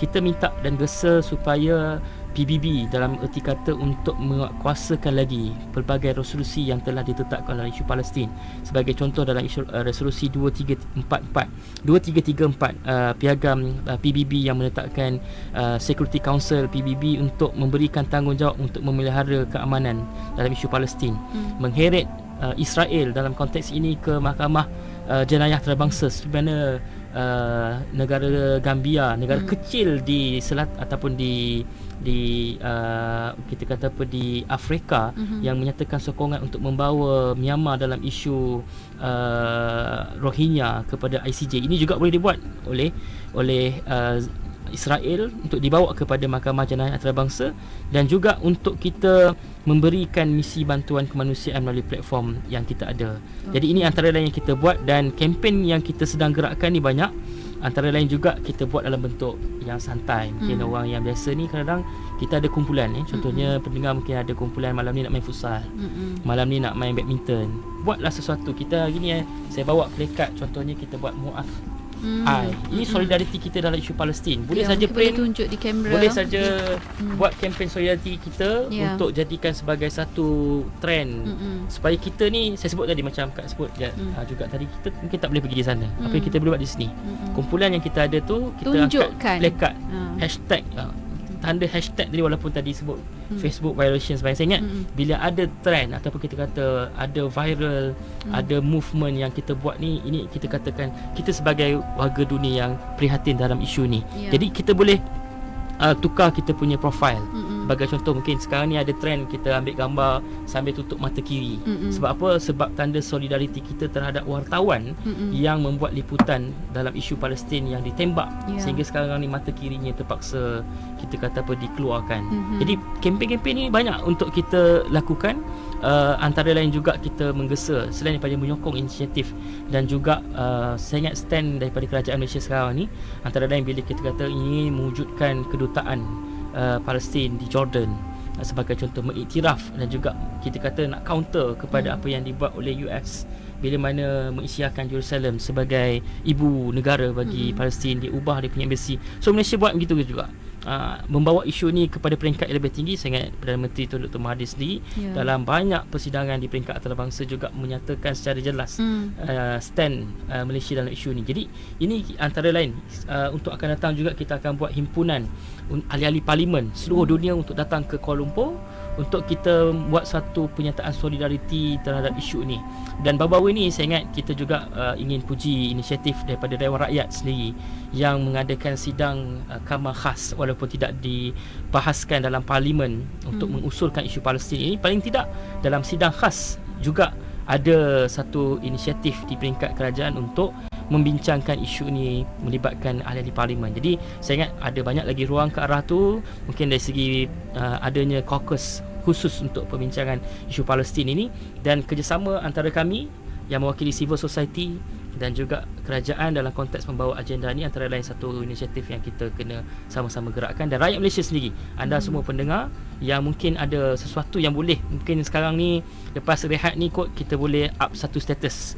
Kita minta dan gesa supaya PBB dalam erti kata untuk menguatkuasakan lagi pelbagai resolusi yang telah ditetapkan dalam isu Palestin. Sebagai contoh dalam isu resolusi 2334 piagam PBB yang menetapkan Security Council PBB untuk memberikan tanggungjawab untuk memelihara keamanan dalam isu Palestin. Mengheret Israel dalam konteks ini ke Mahkamah Jenayah Antarabangsa, sebenarnya negara Gambia, negara kecil di selat ataupun di kita kata apa di Afrika, yang menyatakan sokongan untuk membawa Myanmar dalam isu Rohingya kepada ICJ. Ini juga boleh dibuat oleh Israel untuk dibawa kepada Mahkamah Jenayah Antarabangsa, dan juga untuk kita memberikan misi bantuan kemanusiaan melalui platform yang kita ada. Jadi ini antara lain yang kita buat, dan kempen yang kita sedang gerakkan ni banyak. Antara lain juga kita buat dalam bentuk yang santai. Mungkin orang yang biasa ni kadang-kadang kita ada kumpulan contohnya pendengar mungkin ada kumpulan malam ni nak main futsal, malam ni nak main badminton. Buatlah sesuatu. Kita hari ni saya bawa plakat, contohnya kita buat muaf ini solidariti kita dalam isu Palestin. Boleh saja print, tunjuk di kamera. boleh saja buat kempen solidariti kita untuk jadikan sebagai satu trend supaya kita ni, saya sebut tadi macam Kak sebut juga tadi, kita mungkin tak boleh pergi di sana. Apa yang kita boleh buat di sini, kumpulan yang kita ada tu kita tunjukkan angkat plakat, hashtag tanda hashtag tadi, walaupun tadi sebut Facebook violation sebagainya. Saya ingat bila ada trend ataupun kita kata ada viral, ada movement yang kita buat ni, ini kita katakan kita sebagai warga dunia yang prihatin dalam isu ni. Jadi kita boleh tukar kita punya profile. Sebagai contoh, mungkin sekarang ni ada trend kita ambil gambar sambil tutup mata kiri. Sebab apa? Sebab tanda solidariti kita terhadap wartawan yang membuat liputan dalam isu Palestin yang ditembak, sehingga sekarang ni mata kirinya terpaksa kita kata apa dikeluarkan. Jadi kempen-kempen ni banyak untuk kita lakukan. Antara lain juga kita menggesa selain daripada menyokong inisiatif, dan juga saya ingat stand daripada kerajaan Malaysia sekarang ni, antara lain bila kita kata ini mewujudkan kedutaan Palestin di Jordan sebagai contoh, mengiktiraf dan juga kita kata nak counter kepada apa yang dibuat oleh US bila mana mengisytiharkan Jerusalem sebagai ibu negara bagi Palestin, dia ubah dia punya embassy. So Malaysia buat begitu juga, membawa isu ni kepada peringkat yang lebih tinggi. Saya ingat Perdana Menteri Tun Dr. Mahathir sendiri dalam banyak persidangan di peringkat antarabangsa juga menyatakan secara jelas stand Malaysia dalam isu ni. Jadi ini antara lain untuk akan datang juga kita akan buat himpunan ahli-ahli parlimen seluruh dunia untuk datang ke Kuala Lumpur untuk kita buat satu pernyataan solidariti terhadap isu ni. Dan baru-baru ini saya ingat kita juga ingin puji inisiatif daripada Dewan Rakyat sendiri yang mengadakan sidang kamar khas, walaupun tidak dibahaskan dalam parlimen untuk mengusulkan isu Palestin ini. Paling tidak dalam sidang khas juga ada satu inisiatif di peringkat kerajaan untuk membincangkan isu ni melibatkan ahli-ahli parlimen. Jadi saya ingat ada banyak lagi ruang ke arah tu. Mungkin dari segi adanya caucus khusus untuk perbincangan isu Palestin ini, dan kerjasama antara kami yang mewakili civil society dan juga kerajaan dalam konteks membawa agenda ni, antara lain satu inisiatif yang kita kena sama-sama gerakkan. Dan rakyat Malaysia sendiri, anda semua pendengar yang mungkin ada sesuatu yang boleh, mungkin sekarang ni lepas rehat ni kot kita boleh up satu status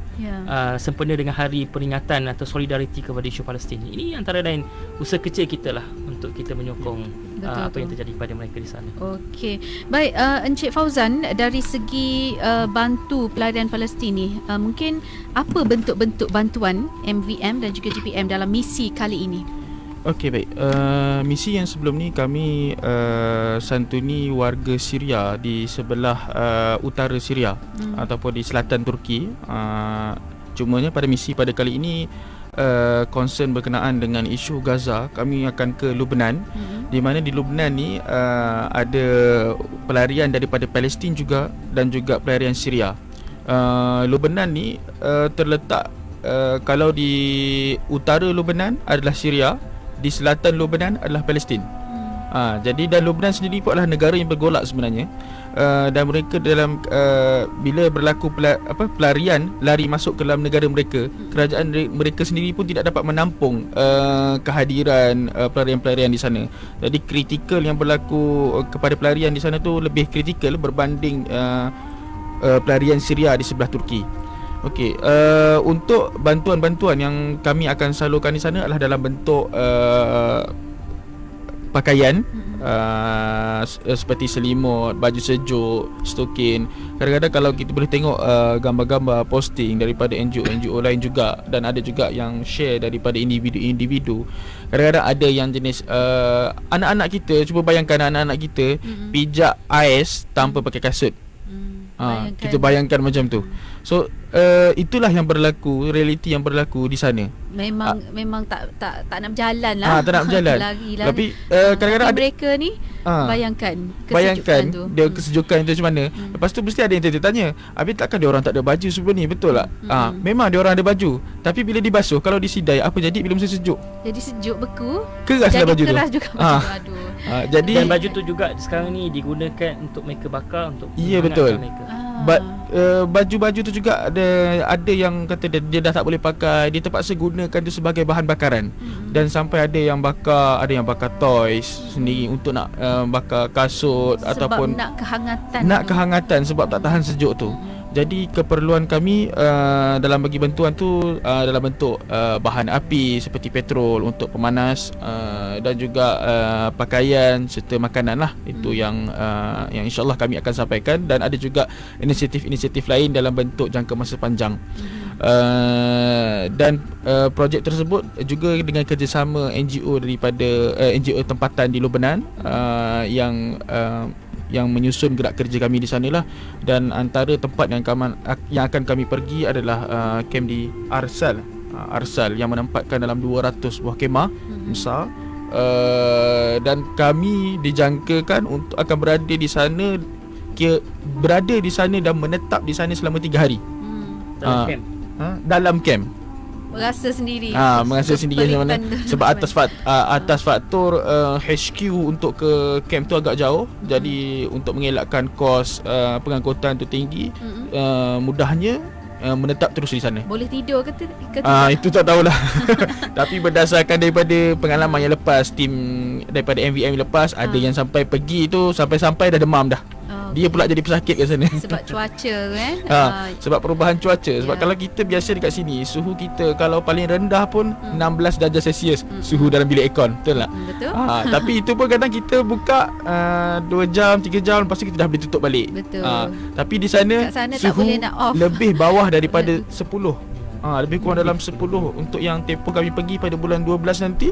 sempena dengan hari peringatan atau solidariti kepada isu Palestin. Ini antara lain usaha kecil kita lah untuk kita menyokong apa yang terjadi pada mereka di sana. Okey. Baik, Encik Fauzan, dari segi bantu pelarian Palestin ni, mungkin apa bentuk-bentuk bantuan MVM dan juga GPM dalam misi kali ini? Okey, baik. Misi yang sebelum ni kami santuni warga Syria di sebelah utara Syria ataupun di selatan Turki. Cumanya pada misi pada kali ini concern berkenaan dengan isu Gaza, kami akan ke Lebanon. Di mana di Lebanon ni ada pelarian daripada Palestin juga dan juga pelarian Syria. Lebanon ni terletak kalau di utara Lebanon adalah Syria, di selatan Lebanon adalah Palestin. Jadi dan Lebanon sendiri pun adalah negara yang bergolak sebenarnya. Dan mereka dalam bila berlaku pelarian lari masuk ke dalam negara mereka, kerajaan mereka sendiri pun tidak dapat menampung kehadiran pelarian-pelarian di sana. Jadi kritikal yang berlaku kepada pelarian di sana tu lebih kritikal berbanding pelarian Syria di sebelah Turki. Okey, untuk bantuan-bantuan yang kami akan salurkan di sana adalah dalam bentuk pakaian, seperti selimut, baju sejuk, stokin. Kadang-kadang kalau kita boleh tengok gambar-gambar posting daripada NGO lain juga, dan ada juga yang share daripada individu-individu. Kadang-kadang ada yang jenis anak-anak kita, cuba bayangkan anak-anak kita pijak ais tanpa pakai kasut. Kita bayangkan macam tu. So itulah yang berlaku, realiti yang berlaku di sana. Memang tak nak berjalan lah. Tak nak berjalan. Lari-lari. Tapi kadang-kadang ada mereka ni bayangkan tu. dia kesejukan tu macam mana. Lepas tu mesti ada yang tanya, habis takkan dia orang tak ada baju sebelum ni, betul tak? Memang dia orang ada baju, tapi bila dibasuh, kalau disidai, apa jadi bila mesti sejuk? Jadi sejuk, beku. Keraslah baju tu. Jadi keras juga baju. Aduh. Jadi dan baju tu juga sekarang ni digunakan untuk mereka bakar, untuk ya, betul. mereka. Baju-baju tu juga ada yang kata dia dah tak boleh pakai, dia terpaksa gunakan tu sebagai bahan bakaran. Dan sampai ada yang bakar toys sendiri untuk nak bakar kasut, sebab ataupun nak kehangatan sebab tak tahan sejuk tu. Jadi keperluan kami dalam bagi bantuan tu dalam bentuk bahan api seperti petrol untuk pemanas, dan juga pakaian serta makanan lah. Itu yang insyaAllah kami akan sampaikan. Dan ada juga inisiatif-inisiatif lain dalam bentuk jangka masa panjang. Dan projek tersebut juga dengan kerjasama NGO daripada NGO tempatan di Lebanon yang menyusun gerak kerja kami di sanalah. Dan antara tempat yang akan kami pergi adalah kem di Arsal yang menempatkan dalam 200 buah kemah besar. Dan kami dijangkakan untuk akan berada di sana dan menetap di sana selama 3 hari. Dalam kem. Dalam kem. Merasa sendiri. Merasa sendiri macam mana? Sebab atas faktor HQ untuk ke camp tu agak jauh. Jadi untuk mengelakkan kos pengangkutan tu tinggi, mudahnya menetap terus di sana. Boleh tidur ke tidak? Itu tak tahulah. Tapi berdasarkan daripada pengalaman yang lepas, tim daripada MVM lepas, ada yang sampai pergi tu sampai dah demam dah. Dia pula jadi pesakit kat sana. Sebab cuaca kan. Sebab perubahan cuaca. Sebab kalau kita biasa dekat sini, suhu kita kalau paling rendah pun 16 darjah Celsius suhu dalam bilik aircon. Betul tak? Betul. Tapi itu pun kadang kita buka 2 jam, 3 jam, lepas tu kita dah boleh tutup balik. Betul. Tapi di sana suhu lebih bawah daripada 10. Lebih kurang dalam 10. Untuk yang tempoh kami pergi pada bulan 12 nanti,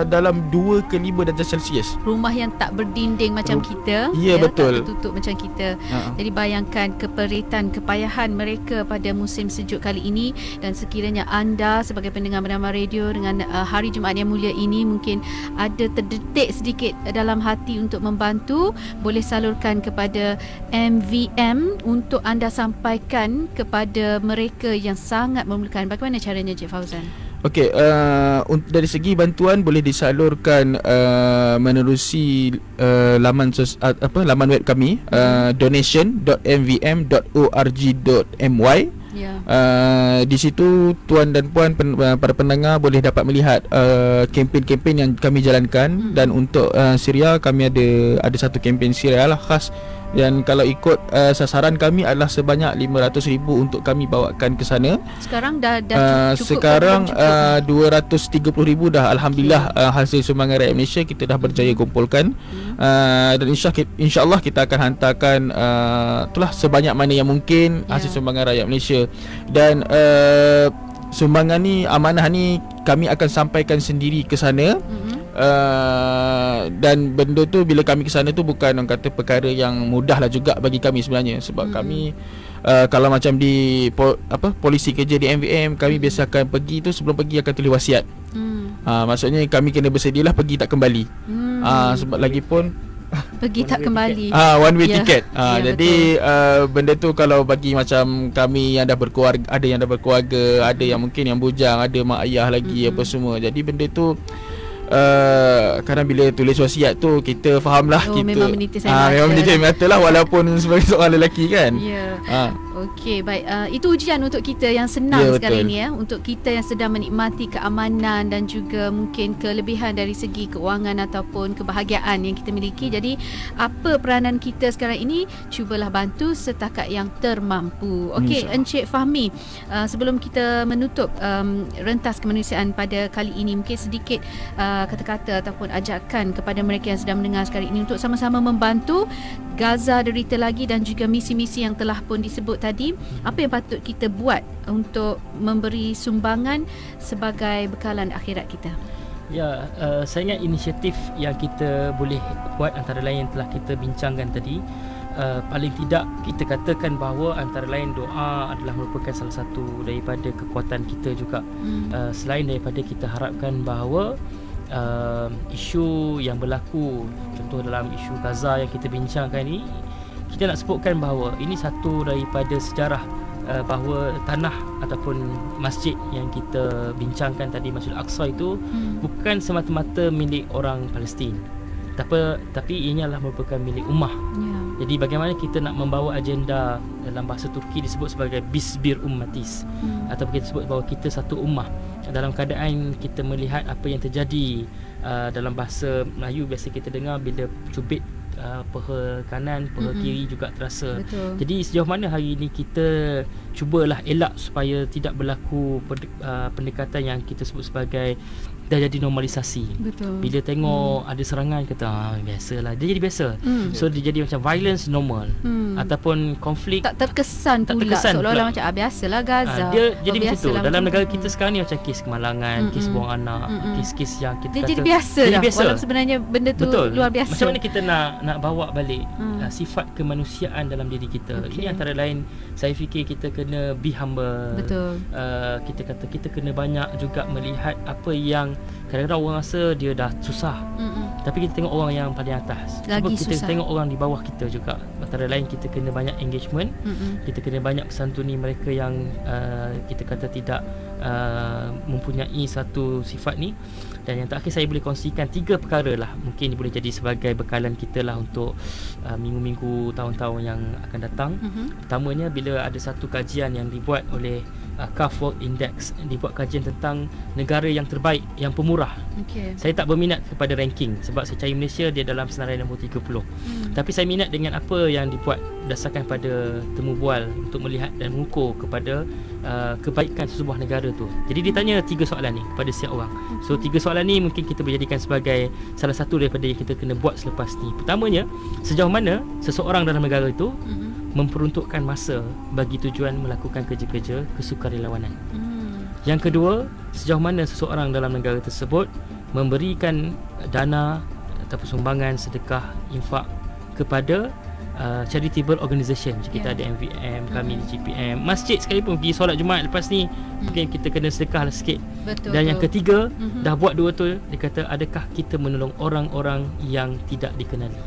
dalam 2 ke 5 darjah Celsius. Rumah yang tak berdinding macam kita, ya, betul. tak tertutup macam kita. Jadi bayangkan keperitan, kepayahan mereka pada musim sejuk kali ini. Dan sekiranya anda sebagai pendengar bernama radio dengan hari Jumaat yang mulia ini mungkin ada terdetik sedikit dalam hati untuk membantu, boleh salurkan kepada MVM untuk anda sampaikan kepada mereka yang sangat memerlukan. Bagaimana caranya, Cik Fauzan? Okey, dari segi bantuan boleh disalurkan menerusi laman web kami, donation.mvm.org.my. Di situ tuan dan puan para pendengar boleh dapat melihat kempen-kempen yang kami jalankan. Dan untuk Syria, kami ada satu kempen Syria lah khas. Dan kalau ikut sasaran kami adalah sebanyak 500,000 untuk kami bawakan ke sana. Sekarang dah cukup. Sekarang 230,000 dah. Alhamdulillah, hasil sumbangan rakyat Malaysia kita dah berjaya kumpulkan. Dan insyaAllah kita akan hantarkan itulah sebanyak mana yang mungkin hasil sumbangan rakyat Malaysia. Dan sumbangan ni, amanah ni kami akan sampaikan sendiri ke sana. Dan benda tu bila kami ke sana tu bukan orang kata perkara yang mudah lah juga bagi kami sebenarnya. Sebab kami kalau macam di polisi kerja di MVM, kami biasa akan pergi tu, sebelum pergi akan tulis wasiat. Maksudnya kami kena bersedialah pergi tak kembali. Sebab lagi pun pergi tak kembali. One way ticket. Jadi benda tu kalau bagi macam kami yang dah berkeluarga, ada yang dah berkeluarga, ada yang mungkin yang bujang, ada mak ayah lagi apa semua. Jadi benda tu kadang bila tulis wasiat tu kita faham lah, kita memang menitis air mata. Memang menitis air mata lah, walaupun sebagai seorang lelaki kan. Okey, baik. Itu ujian untuk kita yang senang sekarang ini untuk kita yang sedang menikmati keamanan dan juga mungkin kelebihan dari segi keuangan ataupun kebahagiaan yang kita miliki. Jadi apa peranan kita sekarang ini? Cubalah bantu setakat yang termampu. Okey, Encik Fahmi, sebelum kita menutup rentas kemanusiaan pada kali ini, mungkin sedikit kata-kata ataupun ajakan kepada mereka yang sedang mendengar sekarang ini untuk sama-sama membantu Gaza derita lagi dan juga misi-misi yang telah pun disebut tadi. Apa yang patut kita buat untuk memberi sumbangan sebagai bekalan akhirat kita? Ya, saya ingat inisiatif yang kita boleh buat antara lain yang telah kita bincangkan tadi. Paling tidak kita katakan bahawa antara lain doa adalah merupakan salah satu daripada kekuatan kita juga. Selain daripada kita harapkan bahawa isu yang berlaku, contoh dalam isu Gaza yang kita bincangkan ini, kita nak sebutkan bahawa ini satu daripada sejarah bahawa tanah ataupun masjid yang kita bincangkan tadi, Masjid Al-Aqsa itu bukan semata-mata milik orang Palestin, tapi ianya adalah merupakan milik ummah. Jadi bagaimana kita nak membawa agenda, dalam bahasa Turki disebut sebagai bisbir ummatis, ataupun kita sebut bahawa kita satu ummah. Dalam keadaan kita melihat apa yang terjadi, dalam bahasa Melayu biasa kita dengar bila cubit peha kanan, peha kiri juga terasa. Betul. Jadi sejauh mana hari ini kita cubalah elak supaya tidak berlaku pendekatan yang kita sebut sebagai dah jadi normalisasi. Betul. Bila tengok ada serangan, kata biasalah, dia jadi biasa. So dia jadi macam violence normal, ataupun konflik tak terkesan pula, seolah-olah macam biasalah Gaza. Dia jadi macam tu. Dalam macam negara kita sekarang ni macam kes kemalangan, kes buang anak, kes-kes yang kita dia kata jadi biasa jadi dah, biasa. walaupun sebenarnya benda tu luar biasa. Macam mana kita nak bawa balik sifat kemanusiaan dalam diri kita. Ini antara lain saya fikir kita kena be humble. Betul. Kita kata kita kena banyak juga melihat apa yang kadang-kadang orang rasa dia dah susah, tapi kita tengok orang yang paling atas. Cuba kita tengok orang di bawah kita juga. Antara lain kita kena banyak engagement, kita kena banyak santuni mereka yang kita kata tidak mempunyai satu sifat ni. Dan yang terakhir saya boleh kongsikan 3 perkara lah, mungkin boleh jadi sebagai bekalan kita lah untuk minggu-minggu, tahun-tahun yang akan datang. Pertamanya, bila ada satu kajian yang dibuat oleh CAF World Index, dibuat kajian tentang negara yang terbaik, yang pemurah. Saya tak berminat kepada ranking sebab saya cari Malaysia dia dalam senarai nombor 30. Tapi saya minat dengan apa yang dibuat berdasarkan pada temu bual untuk melihat dan mengukur kepada kebaikan sebuah negara tu. Jadi ditanya 3 soalan ni kepada setiap orang. So 3 soalan ni mungkin kita boleh jadikan sebagai salah satu daripada yang kita kena buat selepas ni. Pertamanya, sejauh mana seseorang dalam negara itu memperuntukkan masa bagi tujuan melakukan kerja-kerja kesukarelawanan. Yang kedua, sejauh mana seseorang dalam negara tersebut memberikan dana ataupun sumbangan, sedekah, infak kepada charitable organisation. Kita ada MVM, kami di GPM, masjid sekalipun pergi solat Jumaat lepas ni mungkin kita kena sedekah lah sikit. Dan yang ketiga, dah buat 2 tu, dia kata adakah kita menolong orang-orang yang tidak dikenali.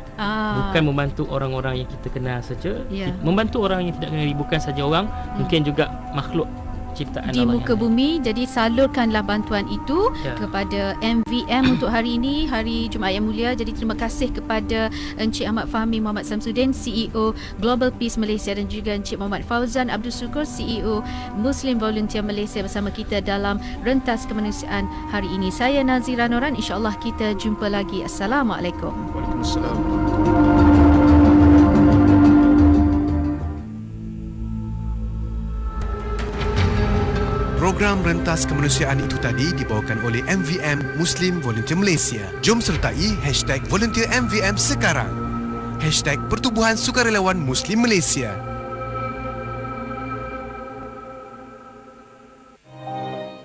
Bukan membantu orang-orang yang kita kenal saja, membantu orang yang tidak dikenali, bukan saja orang, mungkin juga makhluk ciptaan di Allah muka bumi. Jadi salurkanlah bantuan itu kepada MVM untuk hari ini, hari Jumaat yang mulia. Jadi terima kasih kepada Encik Ahmad Fahmi Muhammad Samsudin, CEO Global Peace Malaysia, dan juga Encik Muhammad Fauzan Abdul Syukur, CEO Muslim Volunteer Malaysia, bersama kita dalam rentas kemanusiaan hari ini. Saya Nazira Noran, insya-Allah kita jumpa lagi. Assalamualaikum. Waalaikumsalam. Program Rentas Kemanusiaan itu tadi dibawakan oleh MVM Muslim Volunteer Malaysia. Jom sertai #VolunteerMVM sekarang. #Pertubuhan Sukarelawan Muslim Malaysia.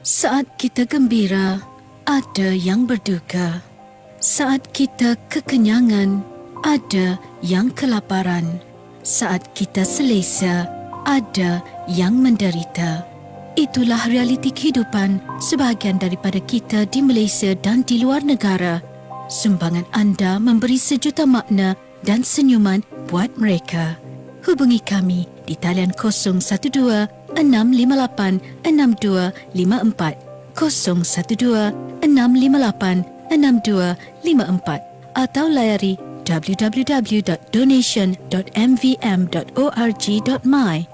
Saat kita gembira, ada yang berduka. Saat kita kekenyangan, ada yang kelaparan. Saat kita selesa, ada yang menderita. Itulah realiti kehidupan sebahagian daripada kita di Malaysia dan di luar negara. Sumbangan anda memberi sejuta makna dan senyuman buat mereka. Hubungi kami di talian 012-658-6254, 012-658-6254 atau layari www.donation.mvm.org.my.